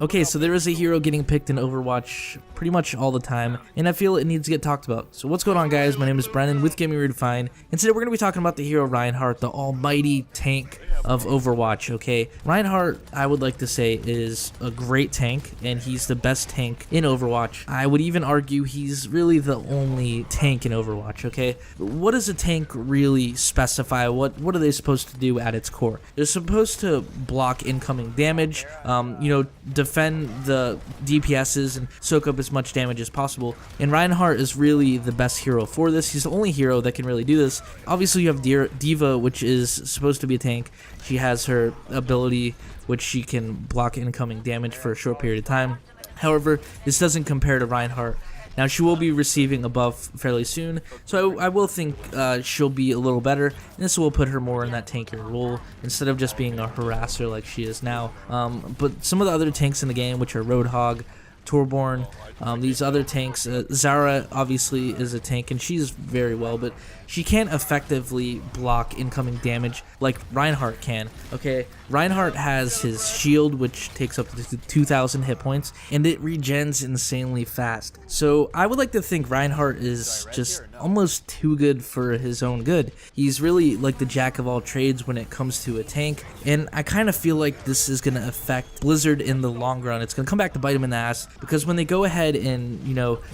Okay, so there is a hero getting picked in Overwatch pretty much all the time, and I feel it needs to get talked about. So what's going on, guys? My name is Brennan with Gaming Redefined, and today we're going to be talking about the hero Reinhardt, the almighty tank of Overwatch, okay? Reinhardt, I would like to say, is a great tank, and he's the best tank in Overwatch. I would even argue he's really the only tank in Overwatch, okay? What does a tank really specify? What are they supposed to do at its core? They're supposed to block incoming damage, defend the DPSs and soak up as much damage as possible, and Reinhardt is really the best hero for this. He's the only hero that can really do this. Obviously, you have Diva, which is supposed to be a tank. She has her ability, which she can block incoming damage for a short period of time. However, this doesn't compare to Reinhardt. Now, she will be receiving a buff fairly soon, so I will think she'll be a little better, and this will put her more in that tankier role instead of just being a harasser like she is now. But some of the other tanks in the game, which are Roadhog, Torbjorn, these other tanks, Zara obviously is a tank, and she's very well, but she can't effectively block incoming damage like Reinhardt can. Okay, Reinhardt has his shield, which takes up to 2,000 hit points, and it regens insanely fast. So I would like to think Reinhardt is just almost too good for his own good. He's really like the jack of all trades when it comes to a tank, and I kind of feel like this is going to affect Blizzard in the long run. It's going to come back to bite him in the ass, because when they go ahead and,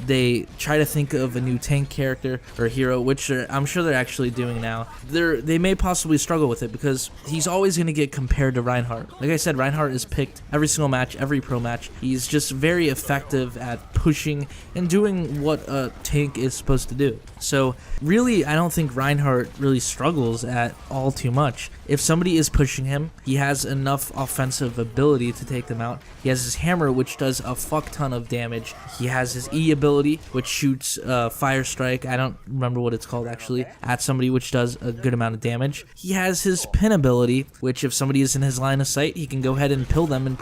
they try to think of a new tank character or hero, which I'm sure they're actually doing now, they may possibly struggle with it, because he's always going to get compared to Reinhardt. Like I said, Reinhardt is picked every single match, every pro match. He's just very effective at pushing and doing what a tank is supposed to do. So really, I don't think Reinhardt really struggles at all too much. If somebody is pushing him, he has enough offensive ability to take them out. He has his hammer, which does a fuck ton of damage. He has his E ability, which shoots Fire Strike, I don't remember what it's called actually, at somebody, which does a good amount of damage. He has his pin ability, which if somebody is in his line of sight, he can go ahead and pill them, and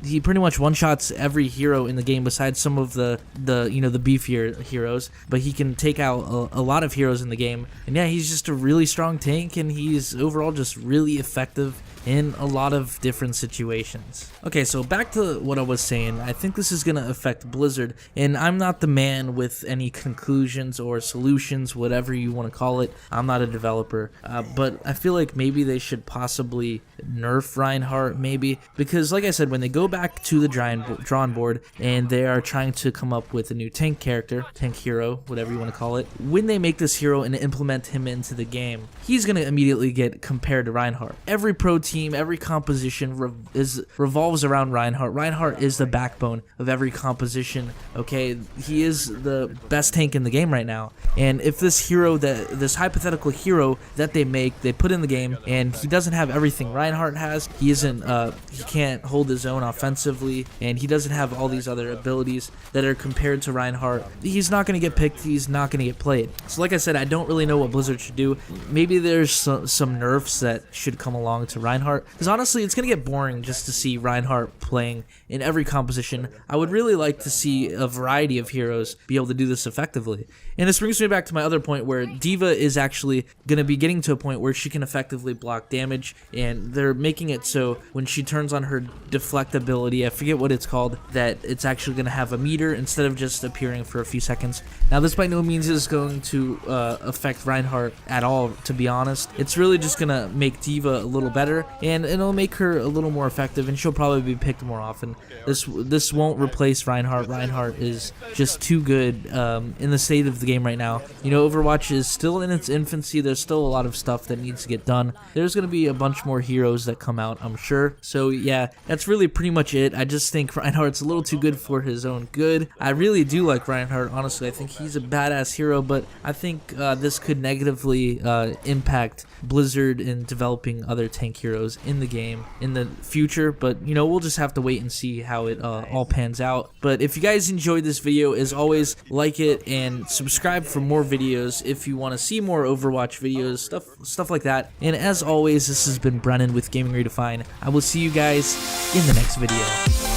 he pretty much one-shots every hero in the game besides some of the beefier heroes, but he can take out a lot of heroes in the game. And yeah, he's just a really strong tank, and he's overall just really effective in a lot of different situations. Okay, so back to what I was saying. I think this is going to affect Blizzard, and I'm not the man with any conclusions or solutions, whatever you want to call it. I'm not a developer, but I feel like maybe they should possibly nerf Reinhardt, maybe, because like I said, when they go back to the drawing board and they are trying to come up with a new tank character, tank hero, whatever you want to call it, when they make this hero and implement him into the game, he's going to immediately get compared to Reinhardt. Every pro team, every composition revolves around Reinhardt. Reinhardt is the backbone of every composition, okay? He is the best tank in the game right now. And if this this hypothetical hero that they put in the game, and he doesn't have everything Reinhardt has, he can't hold his own offensively, and he doesn't have all these other abilities that are compared to Reinhardt, he's not going to get picked, he's not going to get played. So like I said, I don't really know what Blizzard should do. Maybe there's some nerfs that should come along to Reinhardt, because honestly, it's going to get boring just to see Reinhardt playing in every composition. I would really like to see a variety of heroes be able to do this effectively. And this brings me back to my other point, where Diva is actually going to be getting to a point where she can effectively block damage, and they're making it so when she turns on her deflect ability, I forget what it's called, that it's actually going to have a meter instead of just appearing for a few seconds. Now, this by no means is going to affect Reinhardt at all, to be honest. It's really just going to make Diva a little better, and it'll make her a little more effective, and she'll probably be picked more often. This won't replace Reinhardt. Reinhardt is just too good in the state of the game right now. Overwatch is still in its infancy. There's still a lot of stuff that needs to get done. There's going to be a bunch more heroes that come out, I'm sure. So yeah, that's really pretty much it. I just think Reinhardt's a little too good for his own good. I really do like Reinhardt, honestly. I think he's a badass hero, but I think this could negatively impact Blizzard in developing other tank heroes in the game in the future, but we'll just have to wait and see how it all pans out. But if you guys enjoyed this video, as always, like it and subscribe for more videos if you want to see more Overwatch videos, stuff like that. And as always, this has been Brennan with Gaming Redefined. I will see you guys in the next video.